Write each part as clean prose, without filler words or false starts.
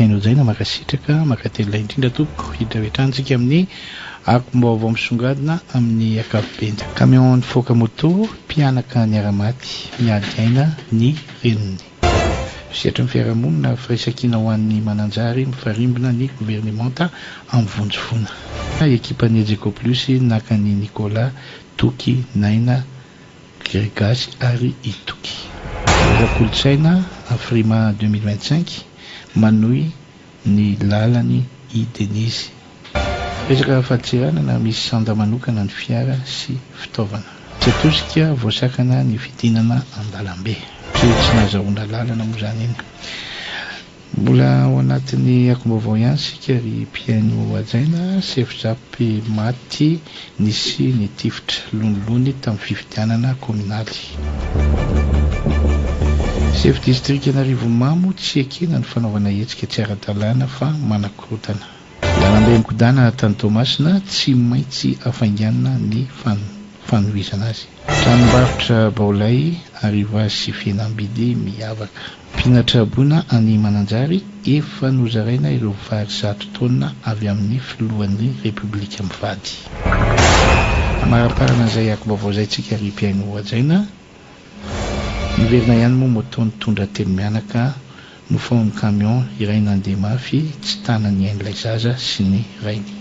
Piaino Jaina makasitraka makatela indrindra tompoko hidra vetrantsika amin'ny akombaovao misongadina amin'ny ankapobeny. Camion nifoaka moto mpianaka niara-maty miady aina ny reniny. Sehatra ny fiarahamonina firaisankina ho an'ny mananjary mifarimbona ny gouvernemanta amin'ny vonjofona. Ekipan'ny Ejeco Plus naka ny Nicolas Toky Naina Gregasy ary Itoky. Kolotsaina Afrima 2025 manohy ny lalany i Denise. Resaka fahatsiranana misy sanda manokana ny fiara sy fitaovana. Setosika voasakana ny fidinana an-dalambe. Tsy nahazoana lalana moa zany iny. Mbola ao anatin'ny akombaovao ihany sika ry Piaino Jaina, sefo-japy maty nisy ny tifitra lonolony tamin'ny fifidianana kominaly. Sefo district Anarivomamo tsy ekena ny fanaovana hetsika tsy ara-dalàna fa manakorotana. Lalambe mikodana tany Tomasina tsy maintsy afainganana ny fanohizana azy. Tranombarotra Baolay Ariva sy fihenam-bidy miavaka. Mpinatra Bona any Mananjary efa nozaraina ireo vary 100 taona avy amin'ny filohan'ny Repoblika mivady. Maraparana izay akombaovao izay tsika ry Piaino Jaina. Niverina ihany moa moto nitondra telo mianaka nofaon'ny camion iray nandeha mafy tsy tanany hain'ilay zaza sy ny rainy.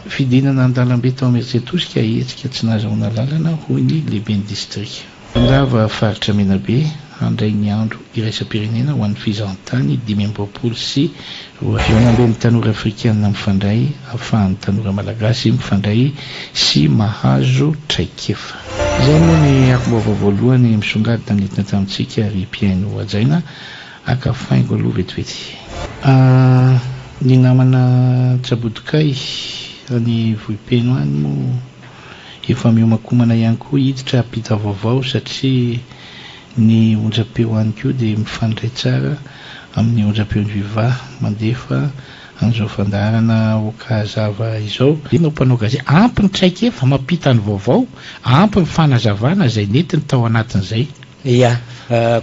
Fidinana an-dalambe tao Mersetosika hetsika tsy nahazoana lalana hoy ny lehiben'ny district. Andava faritra Menabe handray ny andro iraisam-pirenena ho an'ny fizahantany 5 sy 2. Fionamben'ny tanora afrikanina mifandray ahafahan'ny tanora malagasy mifandray sy mahazo traikefa. Izay moa ny akombaovao voalohany misongadina nentina tamintsika ry Piaino Jaina akafaingo aloha vetivety. Ny namana Tsabodikay ny vohipeno any moa efa miomakomana ihany koa hiditra ampita vaovao satria ny onjapeo any koa dia mifandray tsara amin'ny onjapeo-ny Viva mandefa an'izao fandaharana okazava izao. Inao mpanao gazety ampy ny traikefa mampita ny vaovao, ampy ny fanazavana izay netiny tao anatin'izay. Ia,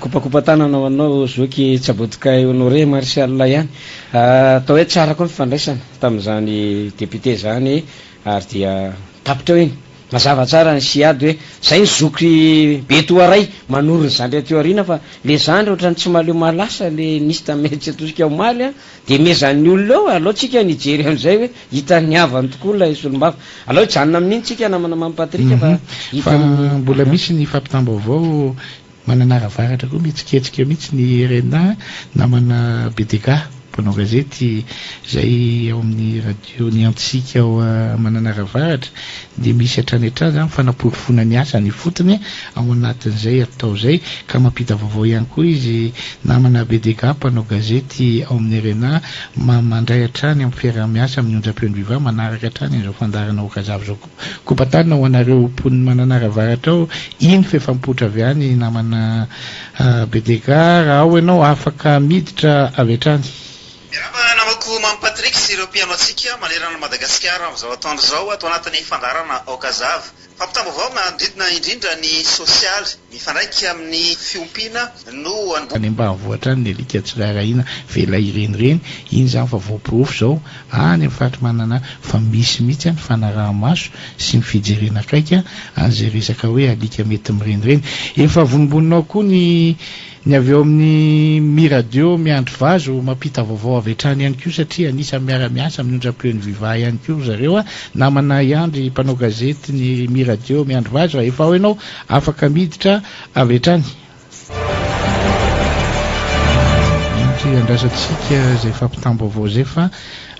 kopakopa tanana anao zoky Tsabodikay Honoré Martial ihany. Atao hoe tsara koa ny fifandraisana tamin'izany député zany ary dia tapitra iny. Mazava tsara ny siady hoe zay ny zoky Betoaray manoro zandry ateo arina fa le zandry ohatrany tsy maleo malasa le nisy tamin'ny Setosika omaly dia mezan'ny olona eo alohantsika nijery amin'izay hoe hitany havany tokoa ilay solombafa. Alao janona amin'iny tsika namana Mampatrika fa mbola misy ny fampitam-baovao mananara-varatra koa mitsiketsika mihitsy ny RNA namana BDK mpanao gazety izay ao amin'ny radio ny antsika ao mananara-varatra dia misy hatrany hatrany zany fanaporofonana ny asa ny fotony ao anatin'izay atao izay ka mampita vaovao ihany koa izy namana BDK mpanao gazety ao amin'ny RNA mandray hatrany amin'ny fiarah-miasa amin'ny onjam-peon'ny Viva manaraka hatrany izao fandarana okazava zao kopatanina ho anareo mponiny mananara-varatra ao iny fefampotra avy any namana BDK raha ao ianao afaka miditra avy hatrany. Namako Mampatrika sy ireo mpiano antsika manerana Madagasikara amin'izao atoandro izao atao anatin'ny fandarana okazava. Fampitam-baovao manodidina indrindra ny sosialy mifandraika amin'ny fiompiana no any ambanivohitra ny alika tsiraraina vela irenireny iny zany fa voaporofo zao any amin'ny faritra manana fa misy mihitsy ny fanaraha-maso sy ny fijerena akaika an'izay resaka hoe alika mety mirenireny. Efa vonimboninao koa ny avy eo amin'ny miradio miandry vazo mampita vaovao avy hatrany ihany koa satria anisany miara-miasa amin'ny onjam-peon'ny Viva ihany koa zareo namana iandry mpanao gazety ny miradio miandry vazo efa ao ianao afaka miditra avy hatrany. Andrasantsika izay fampitam-baovao izay fa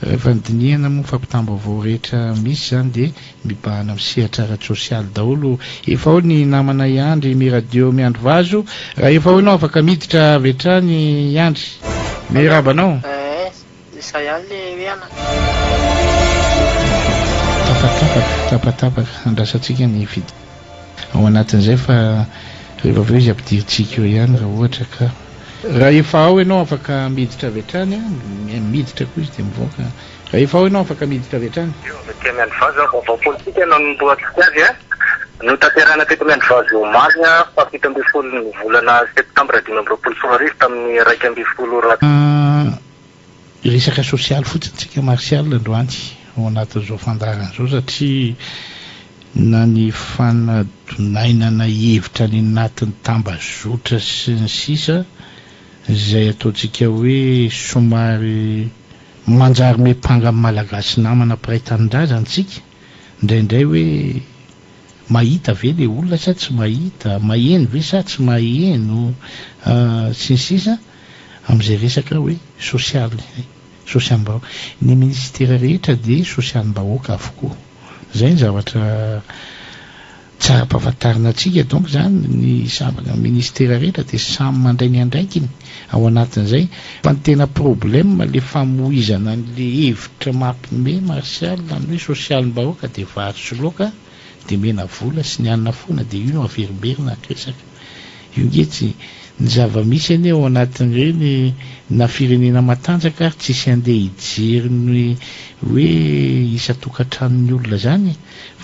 rehefa nydinihana moa fampitam-baovao rehetra misy zany dia mibahana amin'ny sehatra ara-tsosialy daholo. Efa ao ny namana iandry miradio miandry vazo raha efa ao ianao afaka miditra avy hatrany iandry. Mirabanao tapatapaka andrasantsika ny vidi ao anatin'izay fa rehefa avy eo izy ampidiritsika eo ihany raha ohatra ka raha efa ao ianao afaka miditra avy hatrany miditra koa izy dia mivoaka. Raha efa ao ianao afaka miditra avy hatrany. Tia miandry vazo vaovao politika ianao nomboatsika azy no tanterana teto miandry vazo omaly fa 17 ny volana septambra 2024 tamin'ny 1 ambin'ny folo resaka sosialy fotsiny tsika marsial androany ao anatin'izao fandarana zao satria na ny fanadonainana hevitra ny anatin'ny tambazotra sy ny sisa izay ataontsika hoe somary manjary mepanga amin'ny malagasy namana piray tanindrazantsika indraindray hoe mahita ve le olona sa tsy mahita, maheno ve sa tsy maheno sy ny sisa amin'izay resaka hoe sosialim-bahoaka ny ministera rehetra dia sosialim-bahoaka avokoa. Zay ny zavatra tsara-pahafantarina antsika. Donc zany ny sabana ministera rehetra dia samy mandray ny andraikiny ao anatin'izay fa ny tena problème le famoizana n'le hevitra mampime marsial amin'ny hoe sosialim-bahoaka dia vary sy loka dia mena vola sy ny anina foana dia io no averimberina akresaka io ngetsy ny zava-misy any ao anatin'ireny na firenena matanjaka ary tsisy andeha hijery ny hoe isa-tokantranon'ny olona zany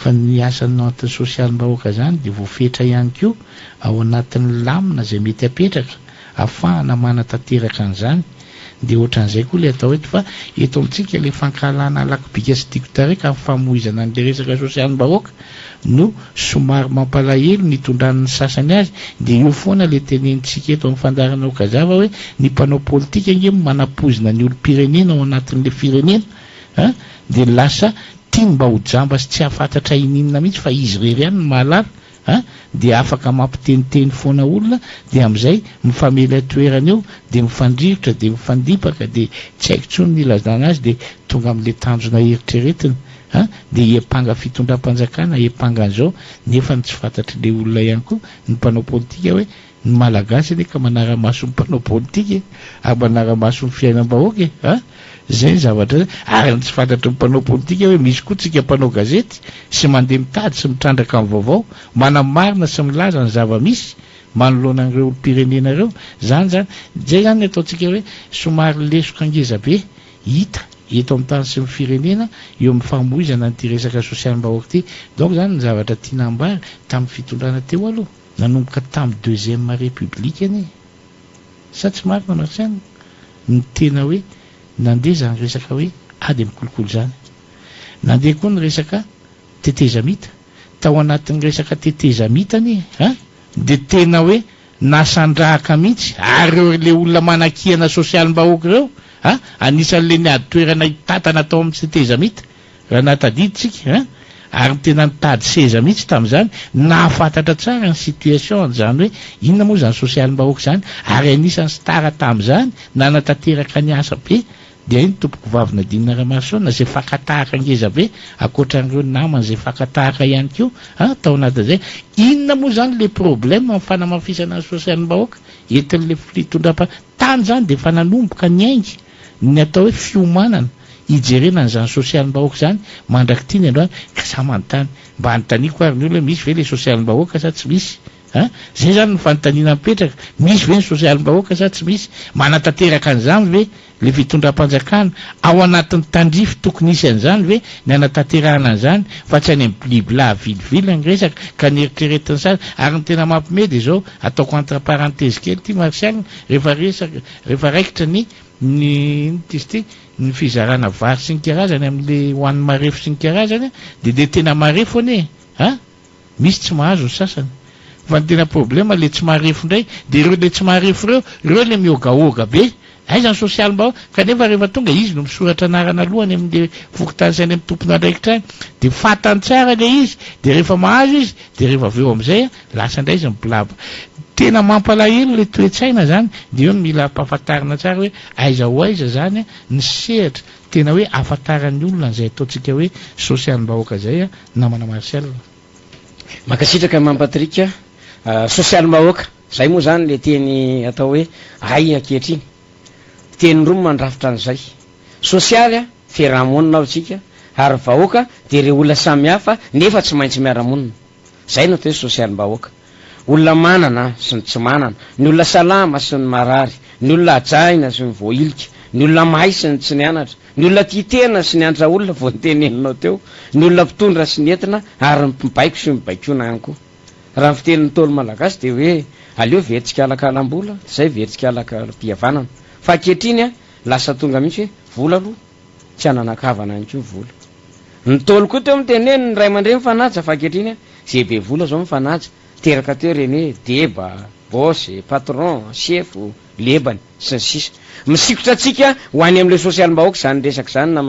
fa ny asany anatin'ny sosialim-bahoaka zany dia voafetra ihany koa ao anatin'ny lamina izay mety apetraka ahafahana manatanteraka an'izany dia ohatran'izay koa le atao eto fa eto amintsika le fankalana alakobika sy dikotareka amin'ny famoizana n'le resaka sosialim-bahoaka no somary mampalahelo nitondran'ny sasany azy dia io foana le tenenitsika eto amin'ny fandarana ao kazava hoe ny mpanao politika nge manapozina ny olo-pirenena ao anatin'le firenena dia lasa tiany mba ho jamba sy tsy hafantatra ininona mihitsy fa izy rery ihany no mahalala dia afaka mampiteniteny foana olona dia amin'izay mifamela toerana eo dia mifandrivotra dia mifandipaka dia tsy haiko tsony ny ilazana azy dia tonga amin'le tanjona eritreretina dia hiapanga fitondram-panjakana hiapanga an'izao nefa ny tsy fantatry le olona ihany koa ny mpanao politika hoe ny malagasy le ka manara-maso ny mpanao politika ary manara-maso ny fiainam-bahoaka zay ny zavatra ary ny tsy fantatry ny mpanao politika hoe misy koa tsika mpanao gazety sy mandeha mitady sy mitrandraka amin'ny vaovao manamarina sy milaza ny zava-misy manoloana an'ireo olo-pirenena ireo zany zay zany ataontsika hoe somary lesoka angeza be hita eto amin'ny tany sy ny firenena eo amin'ny famoizana nyty resaka sosialim-bahoaka ty. Donc zany ny zavatra tiana ambary tamin'ny fitondrana teo aloha nanomboka tamin'ny deuxième république any sa tsy marina marsiana ny tena hoe nandeha zany resaka hoe ady mikolokolo zany nandeha koa ny resaka tetezamita tao anatin'ny resaka tetezamitany dia tena hoe nasandrahaka mihitsy ary reo le olona manakiana sosialim-bahoaka ireo anisan'le ny ady toerana hitatana tao amin'ny tetezamita raha natadiditsika ary tena nitady seza mihitsy tamin'izany nahafantatra tsara ny situation zany hoe inona moa zany sosialim-bahoaka zany ary anisan'ny stara tamin'izany nanatanteraka ny asa be dia iny tompoko vavina dinina ramarsona zay fakatahaka angeza be akoatran'ireo namana zay fakatahaka ihany koa tao anatin'izay inona moa zany le problème amin'ny fanamafisana ny sosialim-bahoaka entin'le fitondram-pa tany zany dia efa nanomboka ny aingy ny atao hoe fiomanana hijerena n'izany sosialim-bahoaka zany mandraky tiany androany ka sa manontany mba hanontaniako ary ny olona misy ve le sosialim-bahoaka sa tsy misy zay zany ny fanontaniana mipetraka misy ve ny sosialim-bahoaka sa tsy misy manatanteraka an'izany ve le fitondram-panjakana ao anatin'ny tandrify tokony isy an'izany ve ny anatanterahana an'izany fa tsy any amin'ny blibla vilivily ny resaka ka ny eritreretiny sary ary ny tena mampime dia zao ataoko entre parenthèse kely ty marsiana rehefa raikitra ny tisy ny fizarana vary sy ny karazany amin'le hoan'ny marefo sy ny karazany dia tena marefo ane misy tsy mahazo ny sasany fa ny tena problema le tsy marefo indray dia ireo le tsy marefo ireo le miogaoga be zany sosialim-bahoaka kanefa rehefa tonga izy no misoratra anarana alohany amin'le fokotany sainy amin'ny tompony andraikitra any dia fatany tsara le izy dia rehefa mahazo izy dia rehefa aveo amin'izay lasa indray izy miblaba tena mampalahelo le toetsaina zany dia eo mila ampahafantarina tsara hoe aiza ho aiza zany ny sehatra tena hoe afantaran'ny olona n'izay ataontsika hoe sosialim-bahoaka zay namana marsial makasitraka mampatrika sosialim-bahoaka zay moa zany le teny atao hoe ay ankehitriny teny roa mandrafitra an'izay sosialy fiarahamonina ao tsika ary vahoaka dia reo olona samihafa nefa tsy maintsy miaramonina zay no atao hoe sosialim-bahoaka olona manana sy ny tsy manana ny olona salama sy ny marary ny olona ajaina sy ny voailika ny olona mahay sy ny tsy nianatra ny olona titena sy ny andra olona vo nyteneninao teo ny olona mpitondra sy ny entina ary mibaiko sy mibaikona ihany koa raha ny fitenin'ny tolo malagasy dia hoe aleo veritsika alakalam-bola zay veritsika alaka-pihavanana fa ankehitriny lasa tonga mihitsy hoe vola aloha tsy ananakavana ny koa vola ny tolo koa teo miteneny ny ray aman-dreny mifanaja fa ankehitriny zay be vola zao mifanaja teraka teo reny hoe deba bosy patron chefo lebany sy ny sisa misikotra atsika ho any amin'le sosialim-bahoaka zany resaka zany na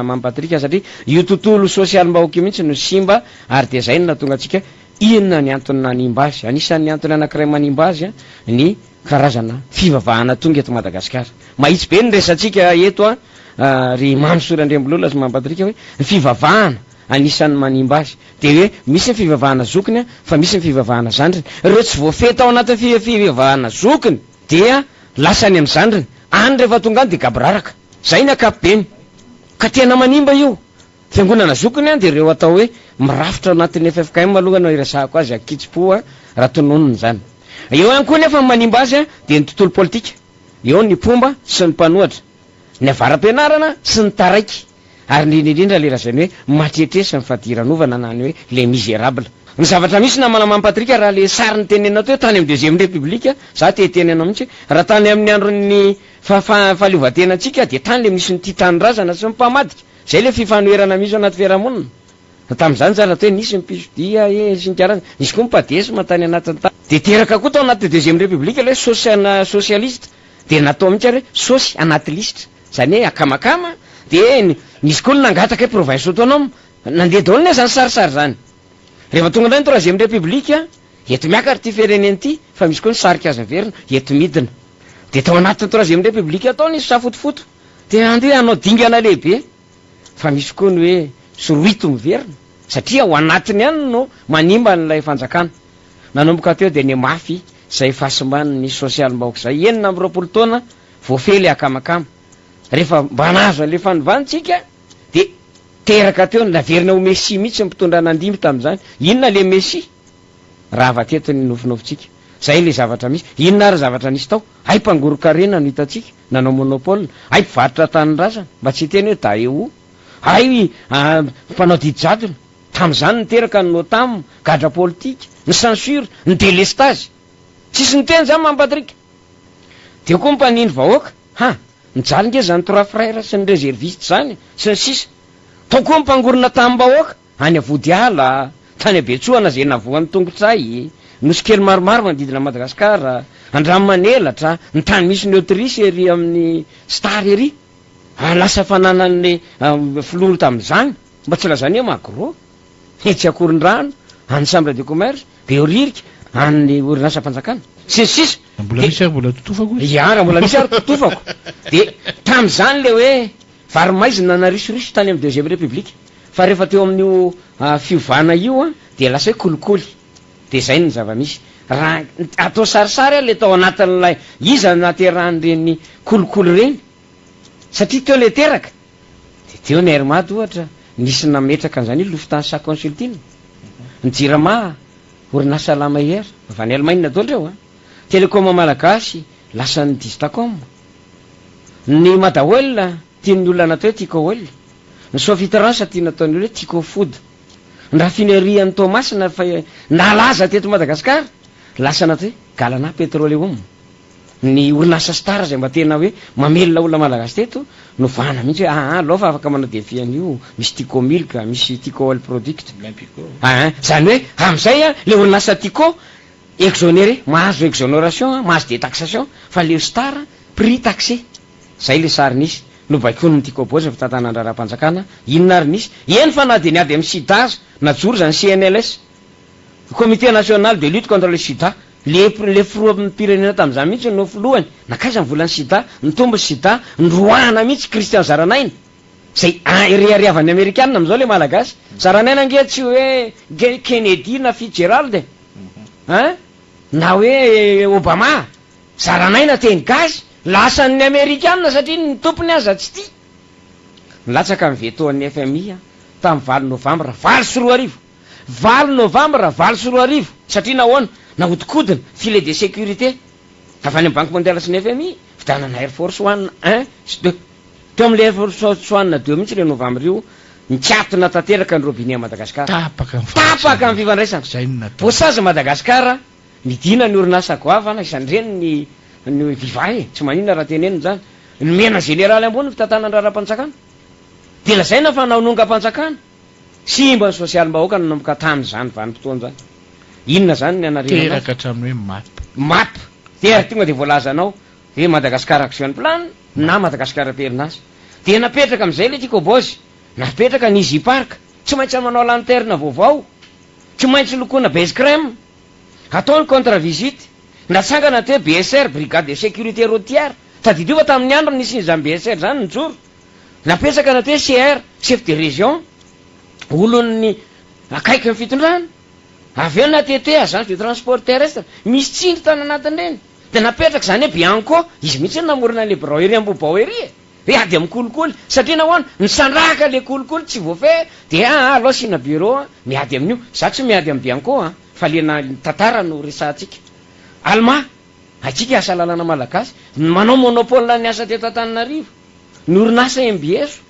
mampatrika satria io tontolo sosialim-bahoaka io mihitsy no simba ary de zay na tonga atsika inona ny antony nanimba azy anisan'ny antony anankiray manimba azy ny karazana fivavahana tonga eto Madagasikara mahitsy be ny resantsika eto ry Mamsorandrembololo sy Mampatrika hoe ny fivavahana anisan'ny manimba azy de hoe misy ny fivavahana zokiny fa misy ny fivavahana zandriny ireo tsy voafeta ao anatin'ny fivavahana zokiny dia lasa any amin'ny zandriny any rehefa tonga any de gabraraka zay ny akapobeny ka tena manimba io fiangonana zokiny any de ireo atao hoe mirafitra ao anatin'ny FFKM alohany iresahako azy akitsy-po raha tononony zany eo ihany koa nefa manimba azy de ny tontolo politika eo ny pomba sy ny mpanohatra ny avaram-pianarana sy ny taraiky ary indrindrindrindra le raha zany hoe matretresa ny fadiranovana nany hoe le misérable ny zavatra misy namana Mampatrika raha le sary ny tenena teo tany amin'ny deuxième république za te tenena mihitsy raha tany amin'ny andron'ny fahaleovatena antsika de tany le misy ny titanindrazana sy ny mpamadika zay le fifanoherana misy anaty fiarahamonina tam'izany zara toe nisy mipisodia sy ny karazana nisy koa mipadesy matany anatin'ny tany de teraka koa tao anaty deuxième république le socialiste de natao mihitsy ary sosy anaty lisitra zany hoe akamakama de nisy koa nangataka hoe province autonome nandeha daholo ne zany sarisary zany rehefa tonga ndray ny troisième république eto miakary ty fireneny ty fa misy koa ny sarika azy verina eto midina de tao anatin'ny troisième république atao nisy safotofoto de andeha anao dingana lehibe fa misy koa ny hoe soroito miverina satria ho anatiny any no manimba n'ilay fanjakana nanomboka teo de ny mafy zay fahasimban'ny sosialim-bahoaka zay enina amby roapolo taona voafely akamakama rehefa mba nazo le fanovantsika de teraka teo naverina ho messi mihitsy mpitondra nandimby tam'izany inona le messi raha avateto ny nofinofitsika zay le zavatra misy inona ary zavatra nisy tao ay mpangorokarena no hitatsika nanao monopole ay mpivarotra tanindrasana mba tsy teny hoe daeo ay mpanao didijadona tam'izany niteraka ny notam gadra politika ny censure ny délestage tsisy ny teny zany Mampatrika de koa mpanindry vahoaka nijalinge zany trois frères sy ny réserviste zany sy ny sisa tao koa mpangorona tam-bahoaka any avody ala tany abetsoana zay navoan'ny tongotsay nosy kely maromaro manodidina Madagasikara Andramanelatra ny tany misy ny Autriche ery amin'ny star ery lasa fananan'ny filolo tam'izany mba tsy lazany hoe Macron tsy akorin-drano any chambre de commerce Beoririka any orinasa mpanjakana sy sisa mbola misy ary mbola totofako raha mbola misy ary totofako de tam'izany le hoe varomaizina narisoriso tany amin'ny deuxième république fa rehefa teo amin'io fiovana io de lasa hoe kolikoly de zay ny zava-misy raha atao sarisary le tao anatin'lay iza naterahan'ireny kolikoly reny satria teo le teraka de teo ny Hermady ohatra nisy nametraka an'izany Lufthansa Consulting ny Jirama orinasa Lamayer avy any Allemagne daholo reo Telecom malagasy lasa ny Distacom ny Madaol tian'ny olona natao hoe Ticool ny Sofitrans tiana ataony hoe Tico Food ny raffinerie-n'ny Thomas nalaza teto Madagasikara lasa natao hoe Galana Petroleum ny orinasa star zay mba tena hoe mamelona olona malagasy teto no vana mihitsy hoe lofa afaka manao défi an'io misy Tico Milk misy Tico Oil Product zany hoe am'izay le orinasa Tico exonéré mahazo exonération mahazo détaxation fa le star prix taxé zay le sary nisy no baikony ny Tico Boz fitantanandrara-panjakana inona ary nisy eny fa na de niady amin'ny sida azy najoro zany CNLS comité national de lutte contre le sida le firoa pirenena tam'izany mihitsy no filohany nakaiza ny volan'ny sida ny tombo sida ndroana mihitsy Christian Zaranaina zay riariavan'ny Amerikanina am'izao le malagasy Zaranaina nge tsy hoe Kennedy na Fitzgerald na hoe Obama Zaranaina teny gazy lasan'ny Amerikanina satria ny tompony aza tsy ty nilatsaka ny vetoan'ny FMI tamin'ny 20 novambra 20 novambra 20 satria nahoana nahodikodina filet de sécurité avy any Banque mondiale sy ny FMI vidanana Air Force One 1 sy 2 teo amin'le Air Force One 2 mihitsy le novambra io nikiatona tanteraka ny robinet Madagasikara tapaka amin'ny fifandraisana voasazy Madagasikara midina ny orinasa goavana isandreny ny vivay tsy maninona raha teneniny zany ny mena généraly ambony fitantanandrara-panjakana de lazaina fa naononga mpanjakana sy mba ny sosialim-bahoaka no namoka tamin'izany vanim-potoana zany inona zany ny anarena teraka hatramin'ny hoe map de tonga de voalazanao de Madagasikara action plan na Madagasikara perinasa de napetraka am'izay le tiako bozy napetraka ny Easy Park tsy maintsy manao lanterne vaovao tsy maintsy lokona base crème ataony contre visite natsangana te BSR brigade de sécurité routière tadidiova tamin'ny andro nisy izany BSR zany nijoro napetraka na te CR chef de région olon'ny akaiky ny fitondrana avy eo na TT agence de transport terrestre misy tsindry tany anatin'ireny de napetraka zany hoe Bianco izy mihitsy namorona le broerie ambobaoerie ady amin'ny kolikoly satria nahoana nisandraka le kolikoly tsy voafe de aloha sina bureau miady amin'io za tsy miady amin'ny Bianco fa lena tantara no resantsika Alma atsika asa lalana malagasy manao monopole ny asa teto Antananarivo ny orinasa MBS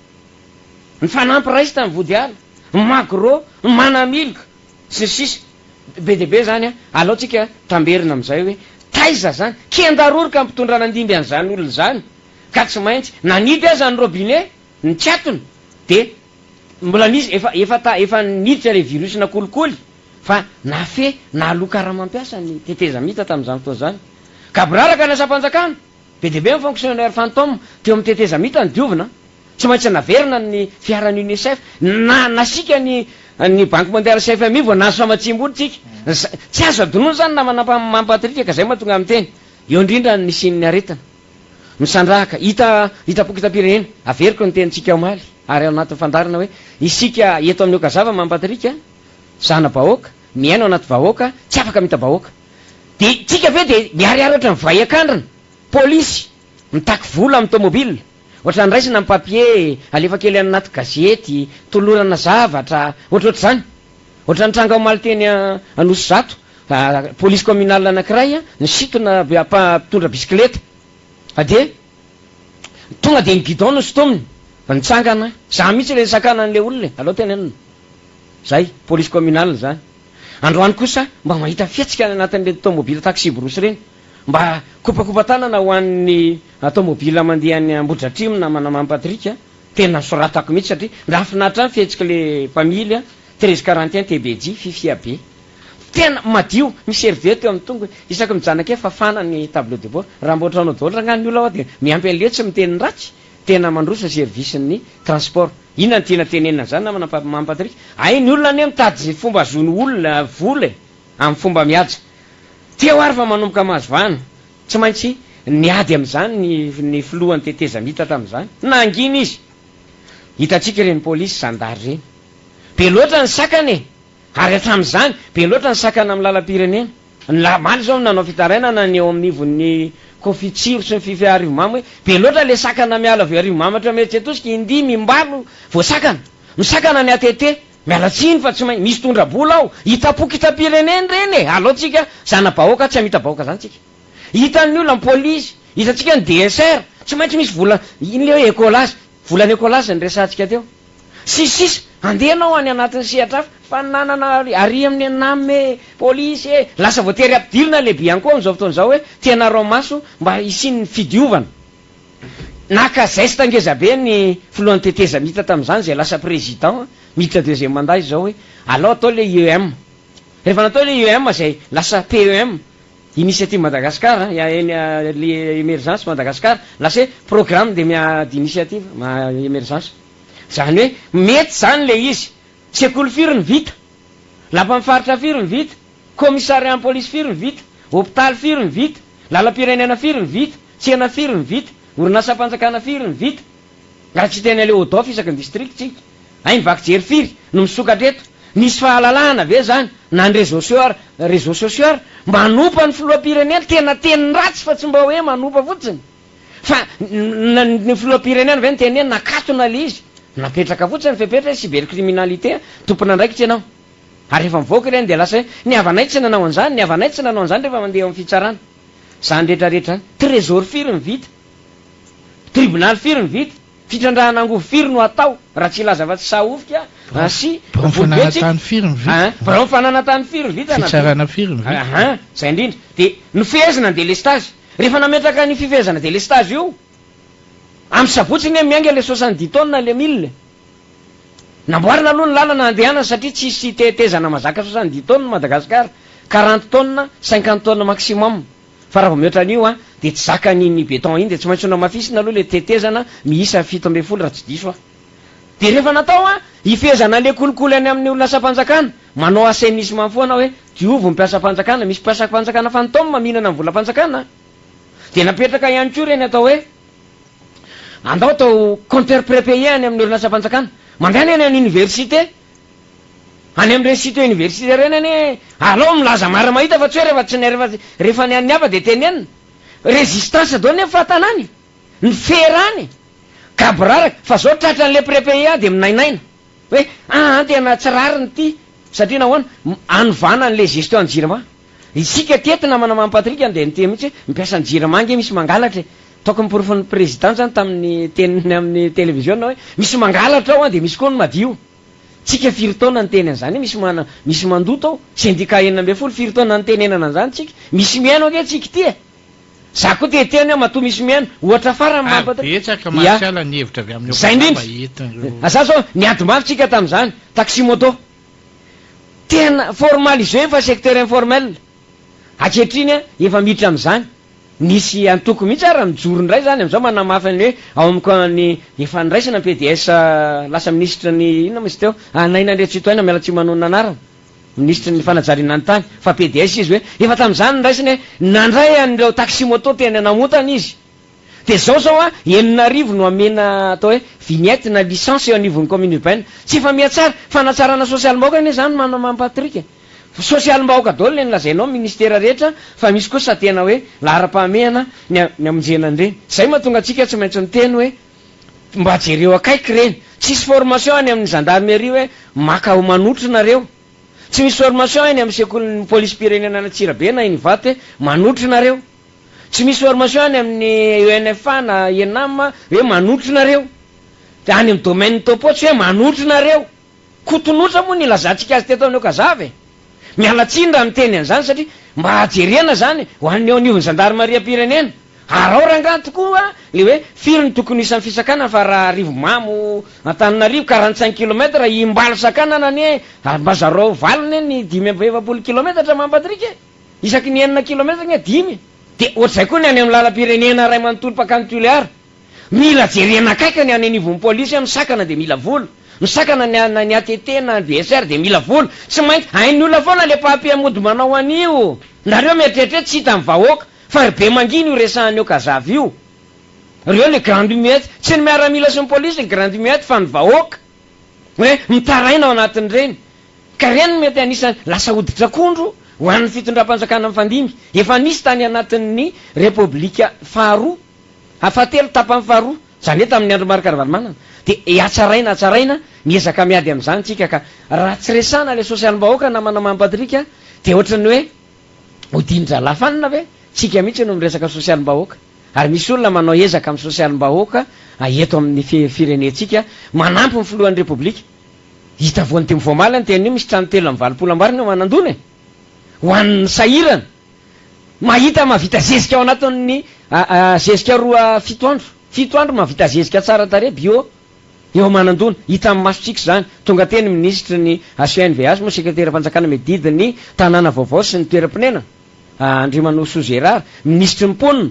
ny fanampy raisy tamin'ny vody ala Magro manamilika sisy be de be zany aloha tsika tamberina am'izay hoe taiza zany kendaroroka ampitondrana andimby an'izany olona zany ka tsy maintsy nanidy aza ny robinet ny tsiatony de mbola nisy efa niditra le virus na kolikoly fa nafe naloka raha mampiasa ny teteza mita tamin'izany fotoana zany ka braraka nasampanjakana be de be ny fonctionnaire fantôme teo amin'ny teteza mita ny diovina tsy maintsy naverina ny fiaran'ny UNICEF nasika ny banque mondiale CFMI vo nazo famatsimboly tsika tsy azo adonono zany namana mampatrika ka zay mahatonga amin'ny teny eo indrindra ny sin'ny aretana misandrahaka hitapokytapirenena averiko ny tenintsika omaly ary anaty fandarina hoe isika eto amin'ny okazava mampatrika zana bahoaka miaino anaty vahoaka tsy afaka mita bahoaka de tsika ve de miariary ohatra ny vaiakandrina polisy mitaky vola amin'ny tomobile ohatra ndraisina amin'ny papier alefa kely anaty gazety tolorana zavatra ohatroatra zany ohatra nitranga omaly teny anosy zato polisy communal anankiray ny sitona mpitondra bisikileta de tonga de ny guidon no sotominy fa nitsangana za mihitsy le sakana an'le olona aloha tenenina zay polisy communal zany androany kosa mba mahita fiatsika anatin'le tomobile taxi brosy reny mba kopakopa tanana ho an'ny tomobile mandehan'ny Ambohidratrimo na Manamampatrika tena soratako mihitsy satria rafinatra ny fiatsika le famille 1341 TBJ fifia be tena madio miserve teo amin'ny tongo isaky mijanaka fafana ny tableau de bord raha mbotra anao daholo ragnany olona ao de miampy an'le tsy miteny ratsy tena mandrosa service ny transport inona ny tena tenenina zany na Manamampatrika ay ny olona ane mitady fomba azony olona vola amin'ny fomba miaja teo ary fa manomboka mahazovana tsy maintsy niady am'izany ny filohan'ny teteza mita tamin'izany nangina izy hitatsika reny polisy zandary reny be loatra ny sakany ary hatramin'izany be loatra ny sakana amin'ny lalam-pirenena ny lamaly zao nanao fitarainana ny eo amin'ny ivon'ny kofitsiro sy ny fify arivomamy hoe be loatra le sakana miala avy arivomamatra mietsetosika indimy mbalo voasakana misakana ny atete mialatsiny fa tsy misy tondrabola ao hitapoky hitapireneny reny alohatsika zana bahoaka tsy amita bahoaka zany tsika hitan'ny olona polisy hitatsika ny DSR tsy maintsy misy vola iny le hoe écolage volany écolage ny resantsika teo sisisy andehanao any anatin'ny sehatra fa nanana ary amin'ny name polisy lasa voatery ampidilina le Bianco am'izao fotoana zao hoe tena romaso mba isin'ny fidiovana naka zesta ngezabe ny filohan'ny teteza mita tamin'izany zay lasa président mita deuxième mandat izy zao hoe alors atao le IEM rehefa natao le IEM zay lasa PEM initiative Madagascar le émergence Madagascar lasa hoe programme d'initiative émergence zany hoe mety zany le izy sekoly firy ny vita lapa-mifaritra firy ny vita commissariat police firy ny vita hôpital firy ny vita lalam-pirenena firy ny vita tsena firy ny vita orinasa-panjakana firy ny vita raha tsy tena le odof isaky ny district tsika ay mivaky jery firy no misokatra eto nisy fahalalahana ve zany na ny réseaux sociaux manopa ny filoha-pirenena tena teniny ratsy fa tsy mba hoe manopa fotsiny fa ny filoha-pirenena ve ny teneny nakatona le izy napetraka fotsiny fepetra cybercriminalité tompona ndraikitsy ianao ary rehefa mivoaka ireny de lasa hoe ny havanay tsy nanao an'izany ny havanay tsy nanao an'izany rehefa mandeha amin'ny fitsarana zany rehetrarehetra trésor firy ny vita tribunal firy ny vita fitrandrahana angovo firy no atao raha tsy ilaza fa tsy saofika sy fananatany firy ny vita brao fananatany firy ny vita fitsarana firy ny vita zay indrindra de ny fihezana ny délestage rehefa nametraka ny fifehezana délestage io amin'ny sabotsiny hoe mianga le 70 tonnes le 1000 namboarina aloha ny lalana andehanana satria tsisy tetezana mazaka 70 tonnes Madagasikara 40 tonnes 50 tonnes maximum fa raha vao mihoatra an'io a de tsy zakany béton iny de tsy maintsy mafisina aloha le tetezana miisa 17 raha tsy diso de rehefa natao a ifezana le kolikoly any amin'ny olona asa-panjakana manao asainisme foana hoe diovo mpiasa panjakana misy mpiasa panjakana fantôme mihinana amin'ny vola panjakana de napetraka ihany koa reny atao hoe andao atao compteur prépayé any amin'ny olona asa-panjakana mandehana eny amin'ny université any amin'ny cité université reny any alao milaza mara mahita fa tsy hoe rehefa tsy rehefa ny an'ny hafa de tenenina résistance dao nefa fatanany ny ferany kabraraka fa zao tratra an'le prépayé de minainaina hoe tena tsy rariny ty satria nahoana anovana an'le gestion ny jirama isika tetina mana mampatrika de nite mihitsy mipiasa ny jiramangy misy mangalatra tokony porofony président zany tamin'ny teniny amin'ny télévision hoe misy mangalatra ao de misy koa ny madio tsika firy-taona ny teny an'izany misy mandoto ao syndicat 12 firy-taona ny tenenana an'izany tsika misy miaino ake tsika ty za koa teteny hoe matoa misy miaino ohatra farany mampabetsaka marsiala ny hevitra avy amin'ny zay indrindra za zao niadim-bavy tsika tamin'izany taxi moto tena formalisé fa secteur informel akehitriny efa miditra amin'izany nisy antoko mihitsy ara mijoro ndray zany am'izao manamafany hoe ao aminy efa niraisana PDS lasa ministre ny inona misy teo nainandreatsitoaina miala tsy manonona anarana ministre ny fanajariana ny tany fa PDS izy hoe efa tamin'izany niraisany hoe nandray an'ireo taxi moto tena namotana izy de zao enina arivo no amena atao hoe vignette na licence eo anivon'ny commune urbaine tsy efa mihatsara fanatsarana social mbaoka ane zany mampatrika social mbaoka daholo le nilazainao ministera rehetra fa misy kosa tena hoe lahara-pahamehana ny amonjena an'ireny zay mahatonga atsika tsy maintsy miteny hoe mba jereo akaiky reny tsisy formation any amin'ny gendarmerie hoe maka ho manotry nareo tsy misy formation any amin'ny sekoly police pirenena Antsirabe na Inivaty hoe manotry nareo tsy misy formation any amin'ny UNFA na ENAM hoe manotry nareo de any amin'ny domaine topotsy hoe manotry nareo kotonotra moa ny lazantsika azy teto amin'eo kazava miala tsindra miteny an'izany satria mba ajerena zany ho an'ny eo anivon'ny gendarmerie pirenena arao rangaha tokoa le hoe firy ny tokony isan'ny fisakana fa raha rivo mamo Antananarivo 45 km imbalo sakanana ny mbazarao valiny ny 5 km mampatrika isaky ny 9 km ny 10 de ohatrzay koa ny any amin'ny lala-pirenena ray manontolo pakantuliara mila jerena akaika ny any anivon'ny polisy misakana de mila vola misakana ny ATT na VSR de mila vola tsy maintsy hain'ny olona foana le papier mody manao an'io nareo mieritreritra tsy hita amin'ny vahoaka fa be manginy io resahany eo kazavy io reo le grande muette tsy ny miaramila sy ny polisy ny grande muette fa ny vahoaka hoe mitaraina ao anatin'ireny ka reny mety anisany lasa hoditrakondro ho an'ny fitondram-panjakana mifandimby efa nisy tany anatin'ny repoblika faharoa afatelo tapany faharoa zany hoe tamin'ny andro marikaravalmanana de atsaraina miezaka miady amin'izany tsika ka raha tsy resana le social mbahoaka na mana mampatrika de ohatrany hoe hodindra lafanina ve tsika mihitsy no miresaka social mbahoaka ary misy olona manao ezaka amin'ny social mbahoaka eto amin'ny firenetsika manampy ny filohan'ny repoblika hita voany temy voamaly ny tenio misy trano telo amin'ny 20 ambariny eo manandona ho an'ny sahirana mahita mavita zezika ao anatin'ny zezika roa 7 andro mavita zezika tsara tare bio eo manandona hita amin'ny masotsika zany tonga teny ministre ny ACNVH moa sekretera fanjakana medidi ny tanàna vaovao sy ny toeram-pinena Andrimanao Sozerar ministre mponina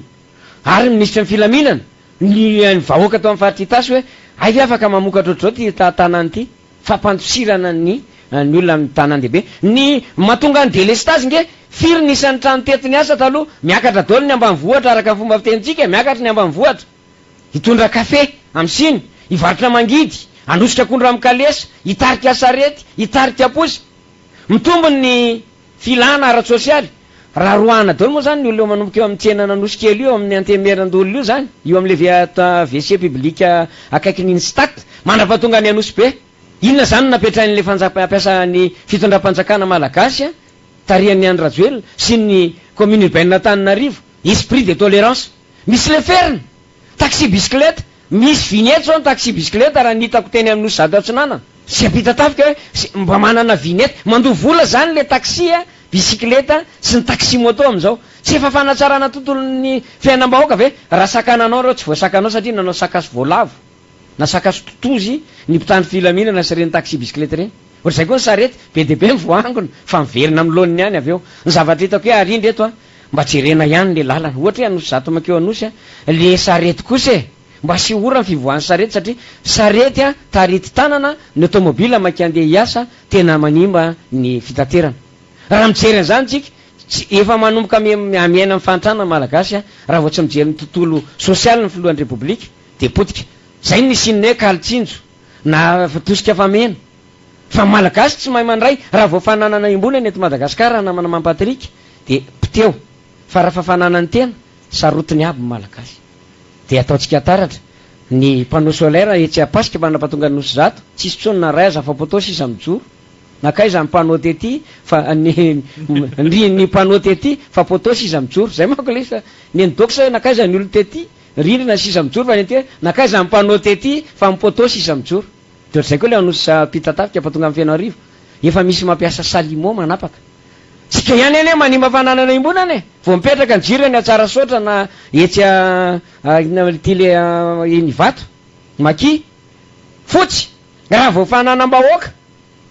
ary ministre ny filaminana ny vahoaka atao amin'ny faritry tasy hoe ay afaka mamokatra ohatr'izao ty tanàny ty fampandosirana ny olona amin'ny tanàn-dehibe ny mahatonga ny délestage nge firy nisan'ny trano tetiny asa taloha miakatra daholo ny ambanivohatra araka ny fomba fitenitsika miakatra ny ambanivohatra hitondra kafe amin'ny siny hivarotra mangidy anositra akondro amin'ny kalesa hitarika sarety hitarika posy mitombony ny filana ara-tsosialy raha roana daholo moa zany ny olona manomboka eo amin'ny tsena nanosikely io amin'ny antemerandolo io zany io amin'le WC publika akaiky ny Instat mandrapatonga ny anosy be inona zany napetrahan'le fampiasany fitondram-panjakana malagasy tarihan'ny Andry Rajoelina sy ny commune urbaine Antananarivo esprit de tolérance misy le ferme taxi bicyclette misy vignette zao ny taxi bicyclette raha nitako teny amin'ny nosy zato atsinana sy apita tafika hoe mba manana vignette mandovola zany le taxi bicyclette sy ny taxi moto am'izao tsy efa fanatsarana tontolon'ny fiainam-bahoaka ve raha sakananao reo tsy voasakanao satria nanao sakasy voalavo na sakasy totozy ny mpitandro filaminana sy reny taxi bisikilety reny ohatr' zay koa ny sarety be de be mivoangona fa miverina amin'ny lohan'ny ihany avy eo ny zavatra hitako hoe arindra eto a mba jerena ihany le lalana ohatra hoe anosy zato makeo anosy a le sarety kosa e mba sy ora ny fivoahan'ny sarety satria sarety a tarety tanana ny automobila maky andeha hiasa tena manimba ny fitaterana raha mijery an'izany tsika tsy efa manomboka amiaina amin'ny fantrana malagasy a raha vao tsy mijery ny tontolo sosialy ny filohan'ny repoblika de potika zay ny sinina hoe kalitsinjo na tosika famena fa malagasy tsy mahay mandray raha vao fananana imbonany eto Madagasikara namana mampatrika de piteo fa raha fafananany tena sarotiny aby malagasy de ataotsika taratra ny panneau solaire etsy apasika manapatonga ny nosy zato tsisy tsonina ray aza fa potosy isa mijoro nakaiza ny panneau tety fa ny panneau tety fa potosy isa mijoro zay manko le fa ny doksa nakaiza ny olo tety rindrina sisa mijoro fa nety hoe nakaiza ny panneau tety fa mipotosy isa mijoro de ohatr'izay koa le anosy pitatafika patonga amin'ny Fianarivy efa misy mampiasa salimo manapaka tsika ihany ane manimba fananana imbonana e vao mipetraka ny jirany atsara sotra na etsy tele eny vato maki fotsy raha vao fananam-bahoaka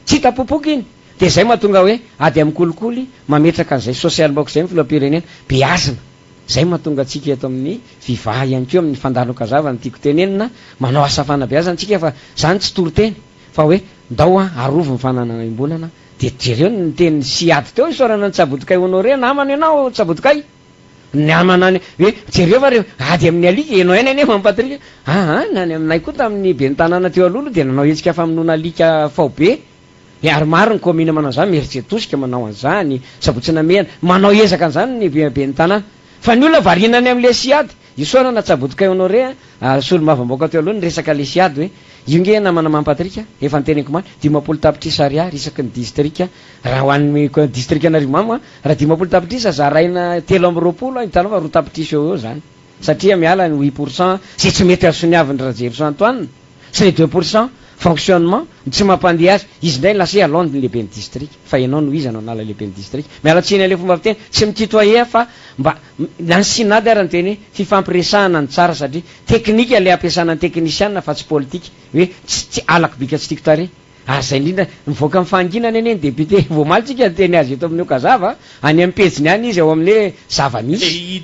tsy tapopoky iny de zay mahatonga hoe ady amin'ny kolikoly mametraka an'izay sosialy baoko zay filoam-pirenena beazina zay mahatonga atsika eto amin'ny vivaha ihany keo amin'ny fandalokazava ny tiako tenenina manao asa fanabeazana tsika fa zany tsy toroteny fa hoe ndao a arovo ny fananana imbonana de jereo ny teny sy ady teo isorana ny Tsabotkay Honoré namana ianao Tsabotkay namana hoe jereo fa reo ady amin'ny alika ianao ihany ane mampatrika nany aminay koa tamin'ny be ny tanàna teo alolo de nanao hetsika famonoana alika fao be ary maro ny commune manao an'izany Meritsetosika manao an'izany Sabotsinamena manao ezaka an'izany ny be ny tanàna fa ny olona varinany amin'le siady isorana Tsabotkay Honoré solo mavamboaka teo aloha ny resaka le siady hoe io nge namana mampatrika efa nyteneniko many 10 tapitrisa ariary isaky ny distrika raha ho an'ny distrika Anarivomamo raha 10 tapitrisa zaraina 320 hitanao fa 2 tapitrisa eo zany satria miala ny 8% zay tsy mety asoniaviny raha Jefferson Antoine sy ny 2% fonctionnement tsy mampandeha azy izy ndray lase alonde ny lehibe ny district fa ianao no izy anao nala lehibe ny district miala tsiny ale fomba fiteny tsy mititoye fa mba nany sinady ara ny teny fifampiresahana ny tsara satria teknika le ampiasana ny teknisianina fa tsy politika hoe tsy alako bika tsy tiako tare ary zay indrindra mivoaka amin'ny fanginana eny député voamalitsika ny teny azy eto amin'ny okazava any amin'ny pejiny any izy ao amin'ny zava-misy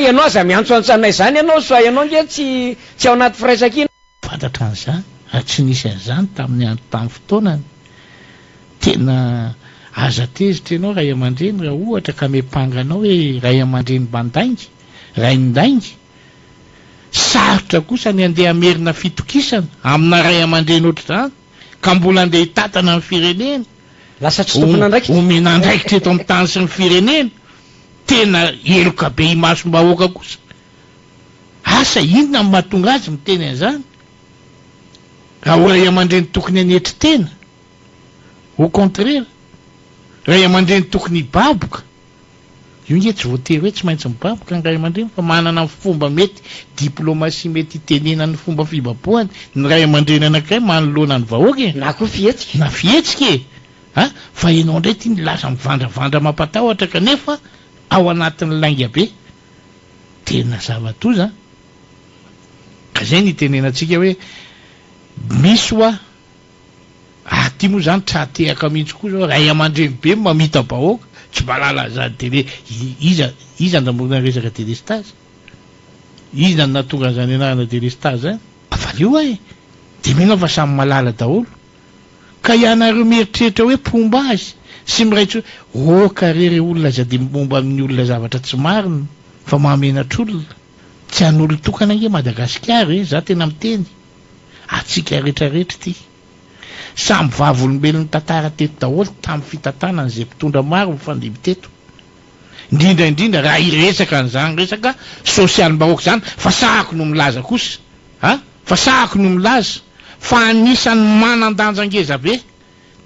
ianao aza miantsoantsanay zany ianao so ianao nge tsy ao anaty firaisakina fantatra an'izany tsy nisy an'izany tamin'ny fotoanany tena aza tezitra ianao ray aman-dreny raha ohatra ka mepanganao hoe ray aman-dreny bandaingy raindaingy sarotra kosa ny andeha amerina fitokisana amina ray aman-dreny ohatr'izany ka mbola andeha hitatana amin'ny firenena lasa tsy tompona ndraikitra omena ndraikitra eto amin'ny tany sy ny firenena tena eloka be imasom-bahoaka kosa asa inona ny mahatonga azy miteny an'izany raha ho ray aman-dreny tokony anetry tena au contraire ray aman-dreny tokony hibaboka io nge tsy voatery hoe tsy maintsy mibaboka ny ray aman-dreny fa manana fomba mety diplomatie mety hitenena ny fomba fibaboany ny ray aman-dreny anankiray manoloana ny vahoaka na koa fihetsika na fihetsika fa ianao ndray ty ny lasa mivandravandra mampatahotra kanefa ao anatin'ny lainga be tena zavatoza ka zay nitenenantsika hoe misy oa ty moa zany tsy atehaka mihitsy koa zao ray aman-dreny be mamita bahoaka tsy malala zany tele iza ndamona resaka délestage iza natonga zany anarana délestage zany avalio e de menao fa samy malala daholo ka ianareo mieritreritra hoe pomba azy sy miraitsy hoe karery olona za de momba amin'ny olona zavatra tsy marina fa mahamenatr'olona tsy an'olo tokana nge Madagasikara za tena miteny atsika rehetrarehetra ty samy vavolombelon'ny tantara teto daholo tamin'ny fitantanana zay mpitondra maro mifandimby teto indrindra raha iresaka an'izany resaka sosialim-bahoaka zany fa sahako no milaza kosa fa sahako no milaza fa anisany manan-danja ngeza be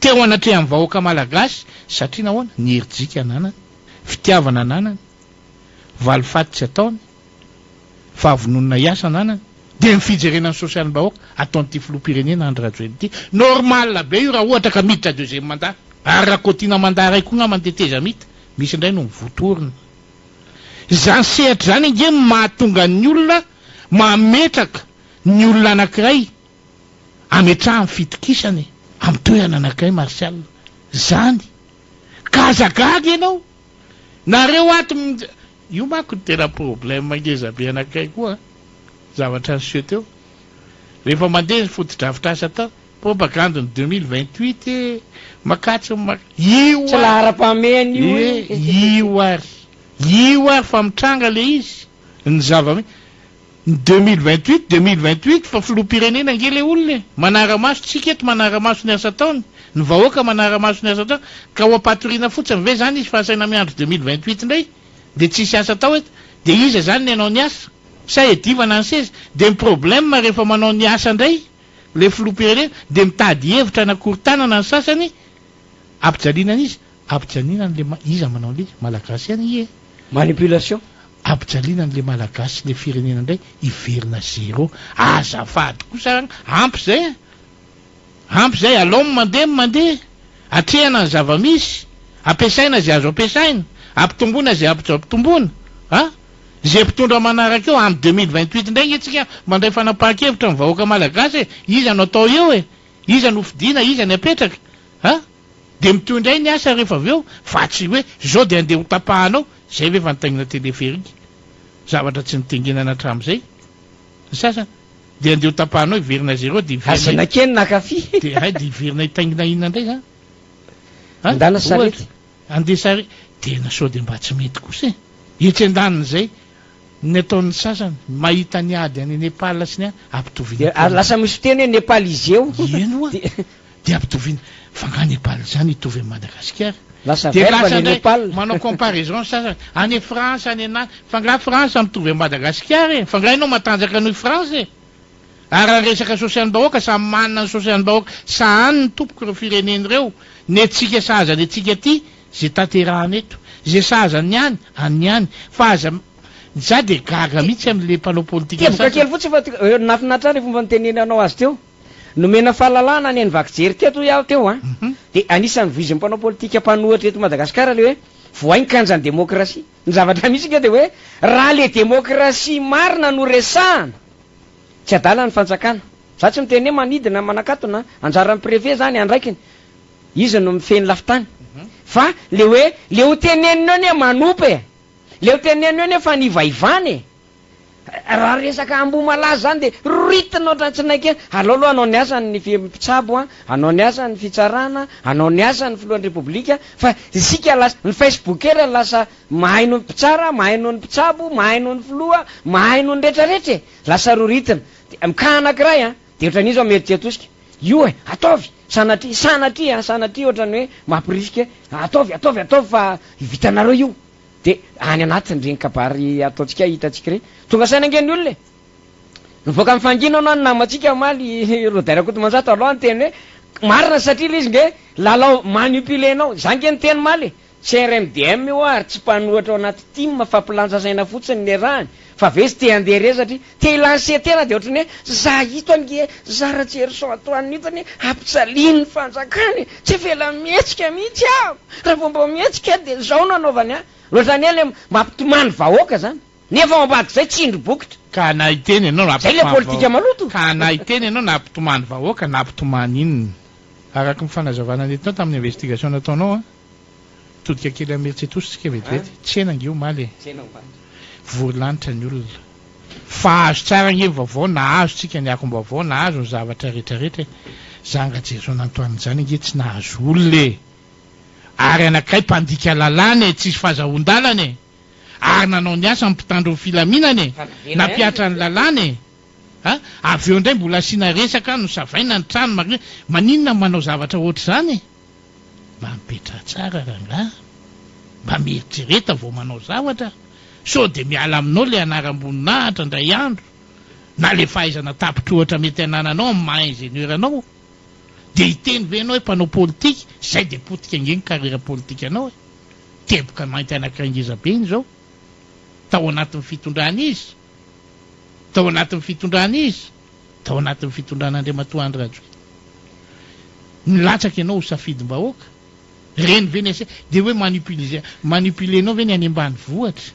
teo anatrehan'ny vahoaka malagasy satria nahoana ny herijika ananany fitiavana ananany valifaty tsy ataony fahavononana iasa ananany de ny fijerenany sosialim-bahoaka ataon'ity filoham-pirenena Andry Rajoelina ity normal be io raha ohatra ka miditra deuxième mandat ary raha koa tiana mandaray koa nga manteteza mita misy indray no mivotorona zany sehatra zany nge mahatonga ny olona mametraka ny olona anankiray ametraha amin'ny fitokisany amin'ny toerana anankiray marsial zany kazagaga ianao nareo ato io manko ny tena problème mangezabe anankiray koa zavatra nyseho teo rehefa mandeha ny foto-dravitra asa tao propagande ny 2028 makatsy io tsy lahara-pameny io ary fa mitranga le izy ny zava-me ny 2028 fa filoham-pirenena nge le olona manara-maso tsika eto manara-maso ny asa taony ny vahoaka manara-maso ny asa tao ka ho ampatoriana fotsiny ve zany izy fa asaina miandro 2028 ndray de tsisy asa tao eto de iza zany ny anao ny asa sa edivana ny seza de ny problème rehefa manao ny asa ndray le filoham-pirenena de mitady hevitra anakorontanana ny sasany ampijalinana izy ampijalinana le iza manao le malagasy any manipulation ampijalinana le malagasy le firenena ndray iverina zéro azafady kosa ampy zay alômo mandeha atrehana ny zava-misy ampiasaina zay azo ampiasaina ampitomboina zay ampitomboina zay mpitondra manaraka eo amin'ny 2028 ndray etsika mandray fanapahan-kevitra ny vahoaka malagasy iza no atao eo iza no fidina iza ny apetraka de mitondray ny asa rehefa aveo fa tsy hoe zao de andeha ho tapahanao zay ve fanontangina teleferiky zavatra tsy nitengenana hatram'izay sasany de andeha ho tapahanao iverina zéro de azanakeny nakafi de iverina itaingina inona ndray zany andana sarety andeha sarety tena sao de mba tsy mety kosa etsy andaniny zay ny ataon'ny sasany mahita ny ady any Nepal sy ny any ampitoviana lasa misy fiteny hoe Nepal izy eo eno de ampitoviana fa nga Nepal zany hitovy amin'ny Madagasikara lasa verba le Nepal manao comparaison sasany any France any ana fa nga France mitovy amin'ny Madagasikara fa nga ianao matanjaka noho France ary resaka sosialy bahoaka samy manana ny sosialy bahoaka sahany ny tompoko ireo fireneny reo ny etsika sahazany etsika ty zay tanterahana eto zay sahazany any fa aza za de gaga mihitsy am'le mpanao politika teboka kely fotsy fa nafinatra ny fomba nitenenanao azy teo nomena fahalalana any vaky jery teto iaho teo de anisan'ny vizy mpanao politika mpanohatra eto Madagasikara le hoe voainkanjany demokrasia ny zavatra misy nge de hoe raha le demokrasia marina no resahana tsy adala ny fanjakana za tsy miteny hoe manidina manakatona anjaran'ny préfet zany andraikiny izy no mifeny lafitany fa le hoe le ho tenenina eo ne manope le ho tenenina eo ne fa nivaivany raha resaka ambo malaza zany de ritina ohatrantsinaike aloaloha anao ny asany ny mpitsabo anao ny asany fitsarana anao ny asany filohan'ny republika fa isika lasa ny Facebook era lasa mahay noho ny mpitsara mahay noho ny mpitsabo mahay noho ny filoha mahay noho ny retraretra lasa roritina ka anankiray de ohatran'izy mety atosika io ataovy sanatria ohatrany hoe mampirisika ataovy fa vitanareo io de any anatiny reny kabary ataotsika hitatsika re tonga saina angeny olona nivoaka amin'ny fangina anao ny namatsika maly rodairakoto manjato aloha ny teny hoe marina satria le izy nge lalao manipulenao zange ny teny maly CRMDM io ary tsy mpanohatra ao anaty team fampilanja saina fotsiny ny rahany fa ve sy te andeha re satria te ilanse tena de ohatrany hoe za hito ange za ratsery so atoany hitany ampitsaliny fanjakany tsy vela mietsika mihitsy aho raha vomba mietsika de zao no anaovany loatrany ele mampitomany vahoaka zany nefa mambadika zay tsindry bokitra ka nahiteny ianao zay le politika maloto ka nahiteny ianao nampitomany vahoaka nampitomany inona araky ny fanazavana netinao tamin'ny investigation nataonao todika kely ameritsetositsika vetivety tsy enangeo maly voalanitra ny olona fa azo tsara nge vaovao nahazo tsika ny akom-baovao nahazo ny zavatra rehetrarehetra zanga jeso nantoaniny zany nge tsy nahazo olona ary anakay mpandika lalany tsisy fahazahon-dalany ary nanao ny asa mpitandro ny filaminany nampiatra ny lalany avy eo ndray mbola asiana resaka no savaina ny trano maninona manao zavatra ohatr' zany mba mipetra tsara raha mba mieritsereta vao manao zavatra so de miala aminao le anaram-boninahitra ndray andro na le fahaizana tapitra ohatra mety anananao amin'ny maha ingénieur anao de hiteny ve anao hoe mpanao politika zay de potika ngeny carrière politika anao teboka mainty anakirangeza-be iny zao tao anatin'ny fitondrana izy tao anatin'ny fitondran'Andriamatoa Andry Rajoelina nilatsaka ianao ho safidim-bahoaka reny veny de hoe manipulenao ve ny any ambany vohatra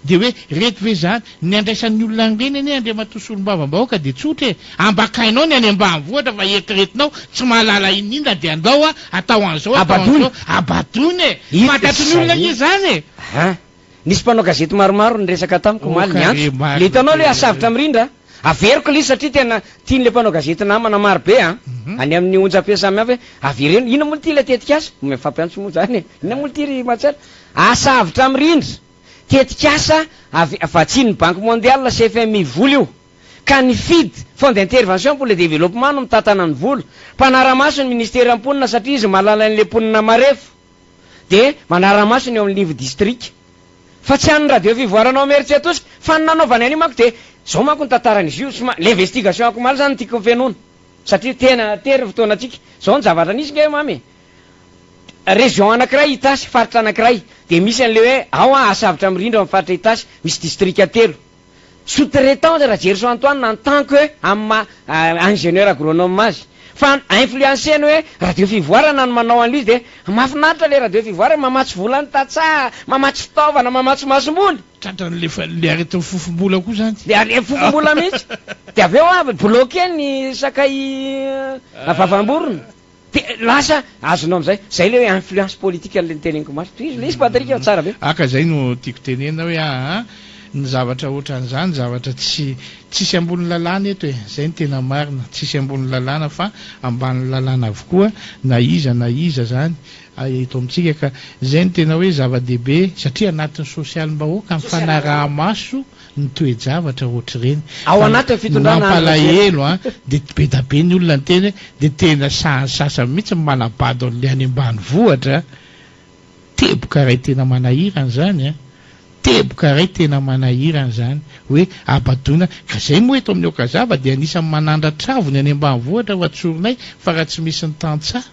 de hoe reto ve zany ny andraisan'ny olona reny ane andre matosolombavambahoaka de tsotra ambakainao ny any ambany vohatra fa ekiretinao tsy mahalala inindra de andao atao an'izao abadony fantatry ny olona ny zany nisy mpanao gazety maromaro nyresaka tamiko maly ny antso le hitanao le asavitra mirindra averiko le satria tena tiany le mpanao gazety namana maro be any amin'ny onjam-pesa samihafa avereno ina moa ty le tetika asa mifampiantso moa zany ina moa ty ry matsara asavitra mirindra tetika asa vatsiny banque mondiale CFMI vola io ka nifidy fond d'intervention pour le développement no mitatana ny vola mpanaramaso ny ministère amponina satria izy malala n'le mponina marefo de manaramaso ny eo amin'ny livre district fa tsy an'ny radio fivoaranao meritsy atosy fa nanaovany any mako de zao mako ny tantaran'izy io l'investigation ako maly zany tiako fenona satria tena tery fotoana atsika zao ny zavatra nisy nge mamy région anankiray itasy faritra anankiray de misy an'le hoe ao asavitra mirindra amin'ny faritra itasy misy district telo sous-traitant raha Gerson Antoine en tant que amma ingénieur agronome azy fa influencé hoe radio fivoarana no manao an'izy de mafinaritra le radio fivoarana mamatsy volany tatsa mamatsy fitaovana mamatsy masomboly le arety fofombola koa zany de ale fofombola mihitsy de avy eo bloqué ny sakay vavam-borona de lasa azonao am'izay zay le hoe influence politique an'le teneniko masy izy le izy patrika tsara be aka zay no tiako tenena hoe ny zavatra ohatran'izany zavatra tsisy ambony lalàna eto zay ny tena marina tsisy ambony lalàna fa ambany lalàna avokoa na iza zany eto amitsika ka zay ny tena hoe zava-dehibe satria anatin'ny sosialim-bahoaka mifanaraha-maso ny toe-javatra ohatry reny ao anatin'ny fitondrana mampalahelo de be da be ny olona ny teny de tena sasa mihitsy manabado an'le any ambany vohatra teboka ray tena manahirana zany teboka ray tena manahirana zany hoe abadona ka zay moa eto amin'ny okazava de anisan'ny manandra travony any ambany vohatra fa tsorinay fa raha tsy misy ny tantsaha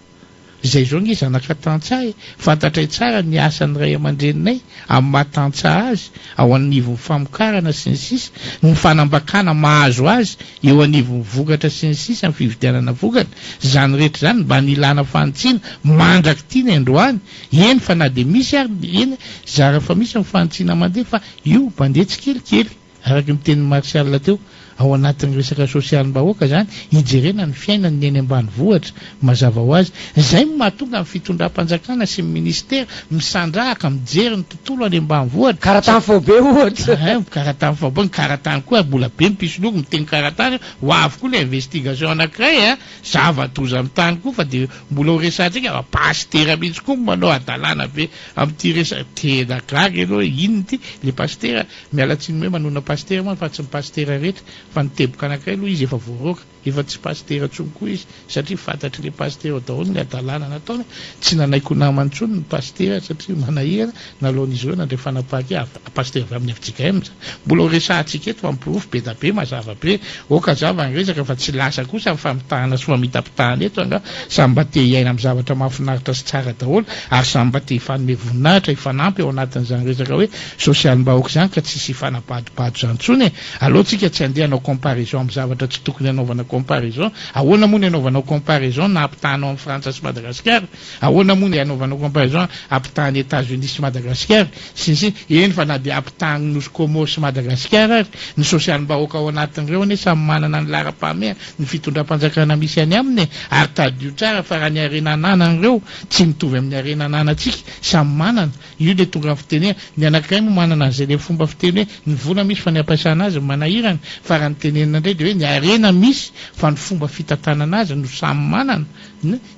zay zao nge zanaka tantsaha fantatray tsara ny asan'ny ray aman-dreninay amin'ny mahatantsaha azy ao anivon'ny famokarana sy ny sisa ny fanambakana mahazo azy eo anivon'ny vokatra sy ny sisa ny fividianana vokatra zany rehetra zany mba nilana fanitsina mandraky tiany androany eny fa na de misy ary eny zara fa misy nyfanitsina mandeha fa io mandeha tsy kelikely araky ny teny marsial teo ao anatin'ny resaka sosialim-bahoaka zany ijerena ny fiainany ny eny ambany vohatra mazava ho azy zay mahatonga amin'ny fitondram-panjakana sy ny ministera misandrahaka mijery ny tontolo any ambany vohatra karatany fobe ohatra karatany fobe ny karatany koa mbola be mpisoloko miteny karatany ho avy koa le investigation anankiray zava-toza amin'ny tany koa fa de mbola ho resantsika pastera mihitsy koa manao adalàna be amin'ity resaka tena gaga aloha inony ty le pastera mialatsiny hoe manona pastera moa fa tsy ny pastera rehetra fa niteboka anankiray aloha izy efa voaroaka efa tsy pastera tsony koa izy satria fantatry le pastera daholo ny adalàna nataony tsy nanaiko namantsony ny pastera satria manahirana nalohan'izy ireo nandre fanapahaky pastera avy amin'ny avitsika mza mbola ho resantsika eto fa mipirofo be da be mazava be okazava ny resaka fa tsy lasa kosa ny famitahana sy famitapitahana eto anga samy mba te hiaina amin'ny zavatra mahafinaritra sy tsara daholo ary samy mba te hifanome voninahitra hifanampy ao anatin'izany resaka hoe sosialim-bahoaka zany ka tsisy hifanabadibady zany tsony alohantsika tsy andeha anao comparaison amin'ny zavatra tsy tokony anaovana comparaison ahoana moa ny anaovanao comparaison na ampitahanao amin'ny Frantsa sy Madagasikara ahoana moa ny anaovanao comparaison ampitahany États-Unis sy Madagasikara sy eny fa na de ampitahany Nosy Comores sy Madagasikara ary ny sosialim-bahoaka ao anatin'ireo ane samy manana ny lara-pameha ny fitondram-panjakana misy any aminy ary tadio tsara fa raha ny arenananan'ireo tsy mitovy amin'ny arenananatsika samy manana io le tonga amin'ny fitenena ny anankiray moa manana an'izay le fomba fiteny hoe ny vola misy fa ny ampiasana azy manahirana fa raha ny tenenina indray de hoe ny arena misy fa ny fomba fitantanana azy no samy manana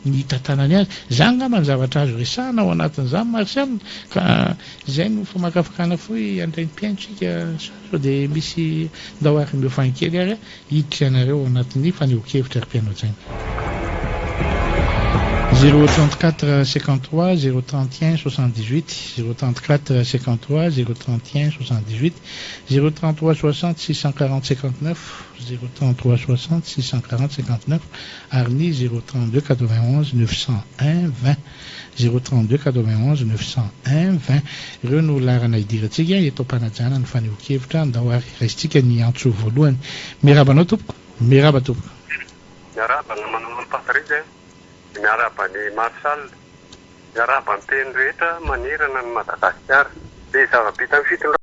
ny tantanany azy zany ngamba ny zavatra azo resahana ao anatin'izany marsial ka zay no famakafakana foy andraim-piainotsika sao de misy ndao ary meo fankely ary hiditra anareo ao anatin'ny faneho-kevitra ary mpianao zainy 034 53 031 78 034 53 031 78 033 60 640 59 033 60 640 59 ary ny 032 91 901 20 032 91 901 20 ireo no larana idirantsika eto ampanajana ny faneho-kevitra ndao ary raisitsika ny antso voalohany mirabanao tompoko miraba tompoko miaraba namanao Patrick miaraba ny Marshal Araba ny teny rehetra manirana ny Madagasikara. Dia zava-bita amin'ny